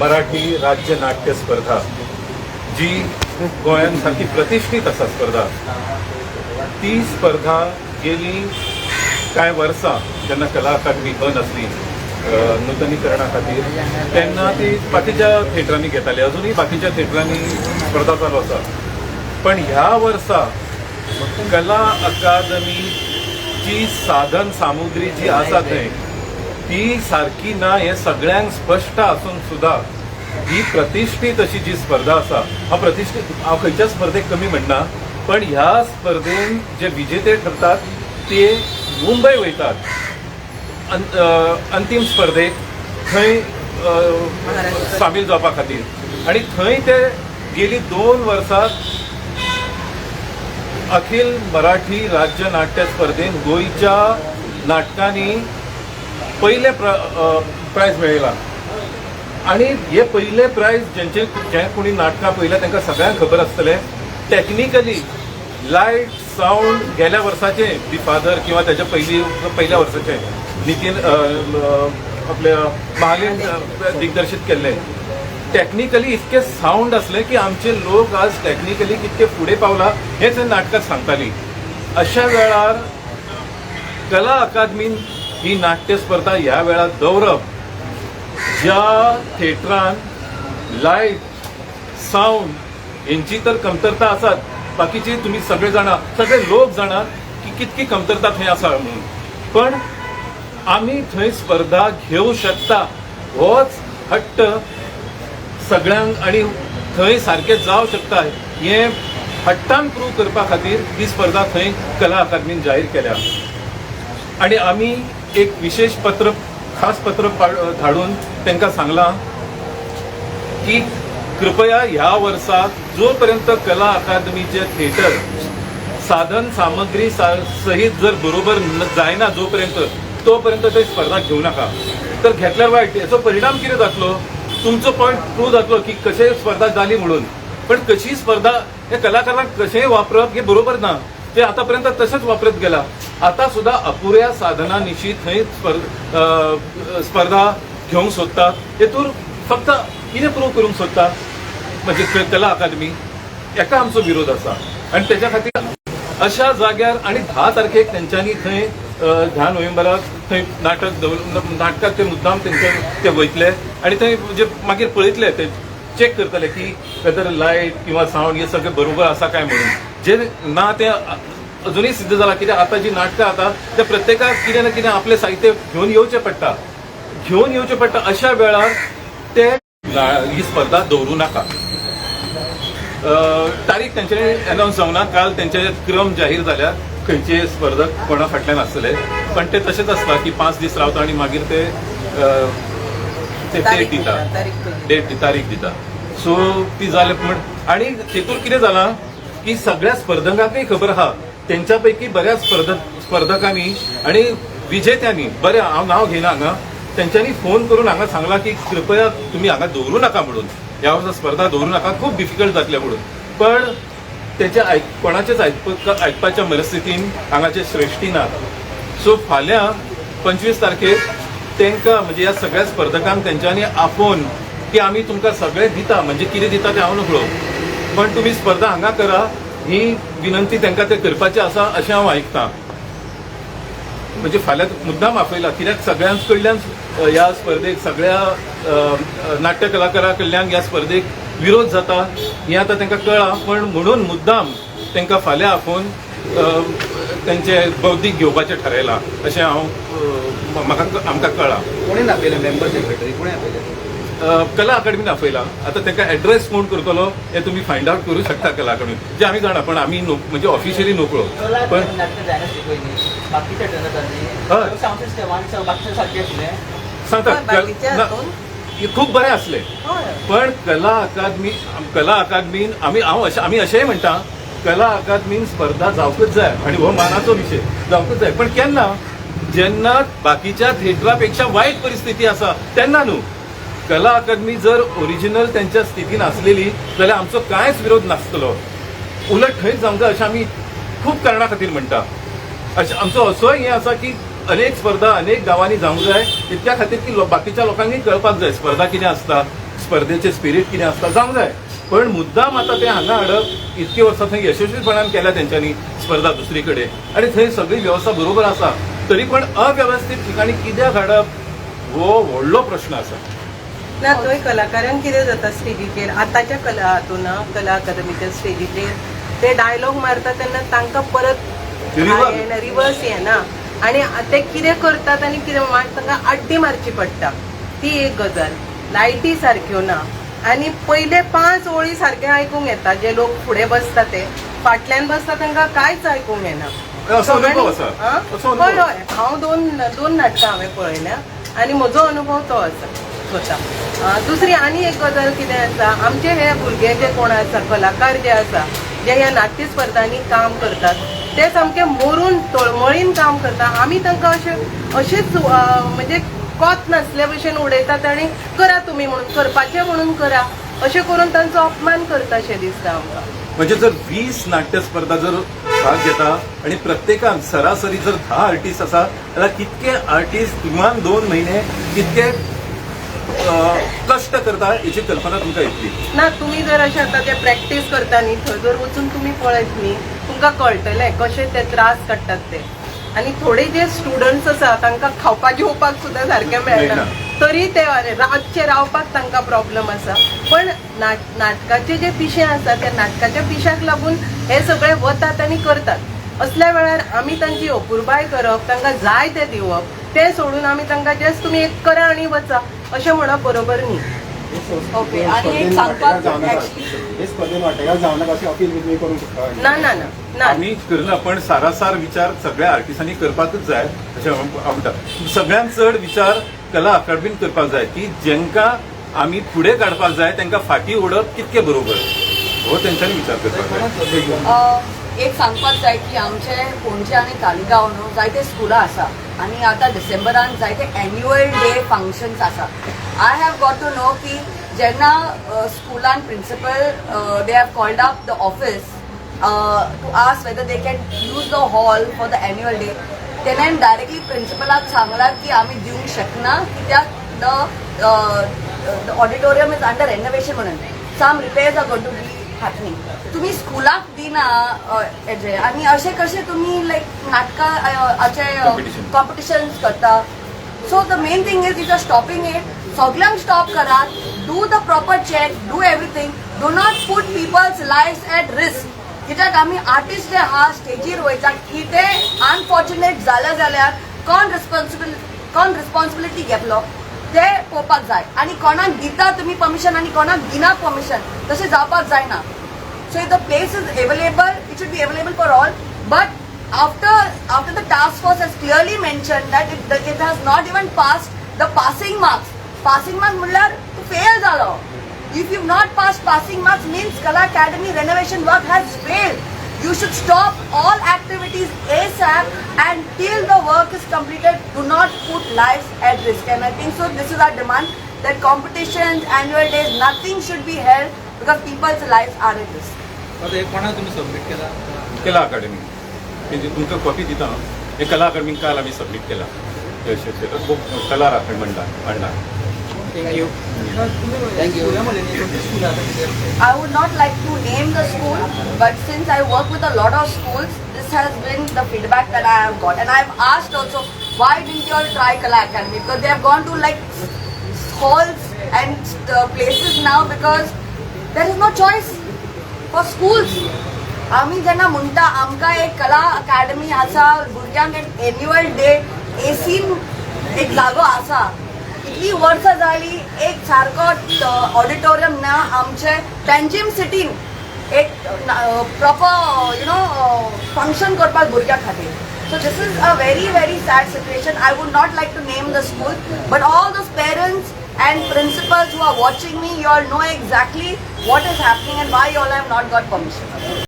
मराठी राज्य नाट्य स्पर्धा जी गोंयांत सारकी प्रतिष्ठीत आसा स्पर्धा, ती स्पर्धा गेली कांय वर्सां जेन्ना कला अकादमी बंद आसली नूतनीकरणा खातीर, तेन्ना ती बाकीच्या थिएटरांनी घेताली. अजुनूय बाकीच्या थिएटरांनी स्पर्धा चालू आसा. पण ह्या वर्सा कला अकादमीची साधन सामुग्री जी आसा थंय ती सारकी ना हे सगळ्यांक स्पश्ट आसून सुद्धा ही प्रतिष्ठीत अशी जी स्पर्धा आसा, हांव खंयच्या स्पर्धेक कमी म्हणना, पण ह्या स्पर्धेन जे विजेते ठरतात ते मुंबय वयतात अंतीम स्पर्धेक थंय सामील जावपा खातीर. आनी थंय ते गेली 2 वर्सां अखिल मराठी राज्य नाट्य स्पर्धेन गोंयच्या नाटकांनी पयले प्रायज मेळयला. आनी हे पयले प्रायज जे कोणी नाटकां पळयल्या तांकां सगळ्यांक खबर आसतलें. टॅक्निकली लायट सावंड गेल्या वर्साचे दी फादर किंवा त्याच्या पहिल्या वर्साचे नितीन आपल्या महालेन दिग्दर्शीत केल्ले. टॅक्निकली इतके सावंड असले की आमचे लोक आज टॅक्निकली कितके फुडें पावला हेच नाटकात सांगताली. अशा वेळार कला अकादमीन ही नाट्य स्पर्धा ह्या वेळार दवरप, ज्या थिएटरान लायट सावंड हेंची तर कमतरता आसात, बाकीची तुम्ही सगळे लोक जाणात की कितकी कमतरता थंय आसा म्हणून, पण आमी थंय स्पर्धा घेवं शकता होच हट्ट सगळ्यांक आणि थंय सारकें जावं शकता हे हट्टान प्रूव करपा खातीर ही स्पर्धा थंय कला अकादमीन जाहीर केल्या. आणि आमी एक विशेष पत्र, खास पत्र धाडून तांकां सांगलां की कृपया ह्या वर्साक जोपर्यंत कला अकादमीचे थिएटर साधन सामग्री सहित जर बरोबर जायना तोपर्यंत ते स्पर्धा घेवं नाका. तर घेतल्यार वायट, याचो परिणाम कितें जातलो, तुमचो पॉयंट प्रूव जातलो की कशें स्पर्धा जाली म्हणून, पण कशी स्पर्धा हे कलाकारांक कशेंय वापरप हे बरोबर ना. ते आतापर्यंत तसेच वापरत गेला. आता सुद्धा अपुऱ्या साधना निशी थंय स्पर्धा घेवंक सोदतात. हेतून फक्त कितें प्रूव करूंक सोदता म्हणजे कला अकादमी, एका आमचो विरोध आसा. आणि त्याच्या खातीर अशा जाग्यार आणि 10 तारखेक तेंच्यांनी थंय 10 नोव्हेंबराक थंय नाटकात ते मुद्दाम ते वयतले आणि थंय म्हणजे मागीर पळयतले, ते चेक करतले की वेदर लायट किंवा सावंड हे सगळें बरोबर आसा काय म्हणून. जे ना ते अजूनही सिद्ध जाला. कित्याक आता जी नाटकां आता त्या प्रत्येकाक कितें ना कितें आपले साहित्य घेवन येवचें पडटा. अशा वेळार ते ही स्पर्धा दवरूं नाका. तारीख तेंच्यांनी अनावन्स जावना. काल तेंचे क्रम जाहीर जाल्यार खंयचे स्पर्धक कोणा फाटल्यान आसतले, पण ते तशेंच आसता की 5 दीस रावता आणि मागीर ते तारीख दिता. सो ती जाले. पण आणि तेतून कितें जालां की सगळ्या स्पर्धकांकय खबर आहा, तेंच्या पैकी बऱ्याच स्पर्धकांनी आणि विजेत्यांनी बरे, हांव नांव घेयना हांगा, तेंच्यांनी फोन करून हांगा सांगला की कृपया तुम्ही हांगा दवरूं नाका म्हणून, ह्या वर्सा स्पर्धा दवरूं नाका, खूप डिफिकल्ट जातले म्हणून. पण तेचे कोणाचेच आयकपाच्या मनस्थितीन हांगाचे श्रेश्ठी नात. सो फाल्यां 25 तारखेक तांकां म्हणजे ह्या सगळ्या स्पर्धकांक तेंच्यांनी आपोवन की आमी तुमकां सगळें दिता, म्हणजे कितें दिता तें हांव नकळो, पण तुम्ही स्पर्धा हांगा करा, ही विनंती तांकां ते करपाची आसा अशें हांव आयकतां. म्हणजे फाल्यां मुद्दाम आपयला, कित्याक सगळ्यां कडल्यान ह्या स्पर्धेक, सगळ्या नाट्य कलाकारां कडल्यान ह्या स्पर्धेक विरोध जाता हें आतां तांकां कळ्ळां. पण म्हणून मुद्दाम तांकां फाल्यां आपोवन तेंचे बौद्धीक घेवपाचें थारायलां अशें आमकां कळ्ळां. कोणें आपयलें मेंबर सेक्रेटरी, कोणें आपयलें? कला अकादमीन आपयला. आता तांकां एड्रेस कोण करतलो हे तुम्ही फायंड आउट करू शकता कला अकादमीन, जे आम्ही जाणा, पण आम्ही म्हणजे ऑफिशियली नोकळो. पण सांगता खूप बरें असले, पण कला अकादमीन आम्ही अशेंय म्हणटा कला अकादमीन स्पर्धा जावकूच जाय आणि हो मानाचो विषय जावकूच जाय. पण केन्ना, जेन्ना बाकीच्या थिएटरापेक्षा वाईट परिस्थिती आसा तेन्ना न्हू. कला अकादमी जर ओरिजिनल त्यांच्या स्थितीन असलेली जाल्यार आमचो कांयच विरोध नासतलो. उलट थंयच जावंक जाय अशें आमी खूब कारणां खातीर म्हणटा. आमचो असोय हें आसा की अनेक स्पर्धा अनेक गांवांनी जावंक जाय, इतक्या खातीर की बाकीच्या लोकांनी कळपाक जाय स्पर्धा कितें आसता, स्पर्धेचे स्पिरीट कितें आसता जावंक जाय, पण मुद्दाम आता ते हांगा हाडप इतके वर्सां थंय यशस्वीपणान केल्या तेंच्यांनी स्पर्धा दुसरी कडेन आनी थंय सगळी व्यवस्था बरोबर आसा, तरी पण अव्यवस्थीत ठिकाणी कित्याक हाडप हो व्हडलो प्रश्न आसा. ना थंय कलाकारांक कितें जाता स्टेजीचेर आतांच्या कला हातून कला अकादमीच्या स्टेजीचेर ते डायलॉग मारता तेन्ना तांकां परत रिवर्स येना आनी ते कितें करतात आनी कितें तांकां आड्डी मारची पडटा. ती एक गजाल. लायटी सारक्यो ना आनी पयले 5 ओळी सारके आयकूंक येता. जे लोक फुडें बसता ते फाटल्यान बसता तांकां कांयच आयकूंक येना. असो अनुभव आसा? असो अनुभव? हय हय, हांव दोन नाटकां हांवें पळयल्या आनी म्हजो अनुभव तो आसा स्वता. दुसरी आनी एक गजाल कितें आसा, आमचे हे भुरगे जे कोण आसा कलाकार जे आसा जे ह्या नाट्य स्पर्धांनी काम करतात ते सामके मरून तळमळीन काम करतात. आमी तांकां अशेंच म्हणजे कोत नासले भशेन उडयतात आनी करा तुमी म्हणून, करपाचें म्हणून करा अशें करून तांचो अपमान करताशें दिसता आमकां. म्हणजे जर 20 नाट्य स्पर्धा जर भाग घेता आणि प्रत्येकान सरासरी जर 10 आर्टिस्ट आसा जाल्यार कितके आर्टिस्ट किमान 2 महिने कितके कष्ट करता याची कल्पना तुमकां येतली ना. तुमी जर अशें आतां ते प्रॅक्टीस करता न्ही थंय जर वचून तुमी पळयत न्ही तुमकां कळटलें कशे ते त्रास काडटात ते. आनी थोडे जे स्टुडंट्स आसा तांकां खावपाक जेवपाक सुद्दां सारकें मेळना तरी ते रातचे रावपाक तांकां प्रॉब्लम आसा. पण नाटकाचे जे पिशे आसा त्या नाटकाच्या पिश्याक लागून हे सगळे वतात आनी करतात. असल्या वेळार आमी तांची अपुरबाय करप, तांकां जाय ते दिवप, ते सोडून आमी तांकां जस्ट तुमी एक करा आनी वचा अशें म्हणप बरोबर न्ही. ओके. आणि एक सांगपाक हे स्पर्धेत वांटेकार जावनाका अशी अपील बी करूंक शकता? ना ना ना ना. आम्ही करना, पण सारासार विचार सगळ्या आर्टिस्टांनी करपाकच जाय अशें हांव म्हणटा. सगळ्यांत चड विचार कला अकादमीन करपाक जाय की जेंकां आमी फुडें काडपाक जाय तांकां फाटीं ओडप कितके बरोबर हो तेंच्यांनी विचार करपाक जाय. एक सांगपाक जाय की आमचे पणजे आनी तालिगांव न्हू जायते स्कुलां आसा आनी आतां डिसेंबरान जायते एन्युअल डे फंक्शन्स आसा. I have got to know की जेन्ना स्कुलान principal they have called up the office to ask whether they can use the hall for the annual day, तेणें डायरेक्टली प्रिंसिपलाक सांगलां की आमी दिवंक शकना कित्याक the auditorium is under renovation म्हणून some repairs are going to be happening. तुम्ही स्कुलाक दिना हेजे आनी अशें कशें तुमी लायक नाटकाचे कॉम्पिटिशन्स करता. So the main thing is if are stopping it, सगळ्यांक स्टॉप करात, do the proper check, do everything, do not put peoples lifes at risk. कित्याक आमी आर्टिस्ट जे आहा स्टेजीर वयता कितें अनफॉर्च्युनेट जालें जाल्यार कोण रिस्पॉन्सिबिलिटी घेतलो ते पळोवपाक जाय. आनी कोणाक दिता तुमी परमिशन आनी कोणाक दिनात परमिशन तशें जावपाक जायना. So if the place is available, it should be available for all. But after the task force has clearly mentioned that it has not even passed the passing marks. Passing marks म्हणल्यार fail जालो. If you've not passed passing marks means Kala Academy renovation work has failed. You should stop all activities ASAP and till the work is completed, do not put lives at risk. And I think so this is our demand that competitions, annual days, nothing should be held because people's lives are at risk. आता हे कोणाक तुम्ही submit केला? कला अकादमी म्हणजे तुमकां copy दिता हे कला अकादमीक काल आमी सबमीट केला कला राखण मंडळान. Thank you. I would not like to name the school, but since I work with a lot of schools, this has been the feedback that I have got. And I have asked also, why didn't you all try Kala Academy? Because they have gone to like halls and places now because there is no choice for schools. आम्ही जेन्ना म्हणटा आमकां एक कला अकादमी आसा, भुरग्यांक एक annual day एसीन एक जागो आसा, इतली वर्सां जाली एक सारको ऑडिटोरियम ना आमचे पेंजीम सिटीन एक प्रॉपर फंक्शन करपाक भुरग्यां खातीर. So this is a very, very sad situation. I would not like to name the school, but all those parents and principals who are watching me, you all know exactly what is happening and why you all have not got permission.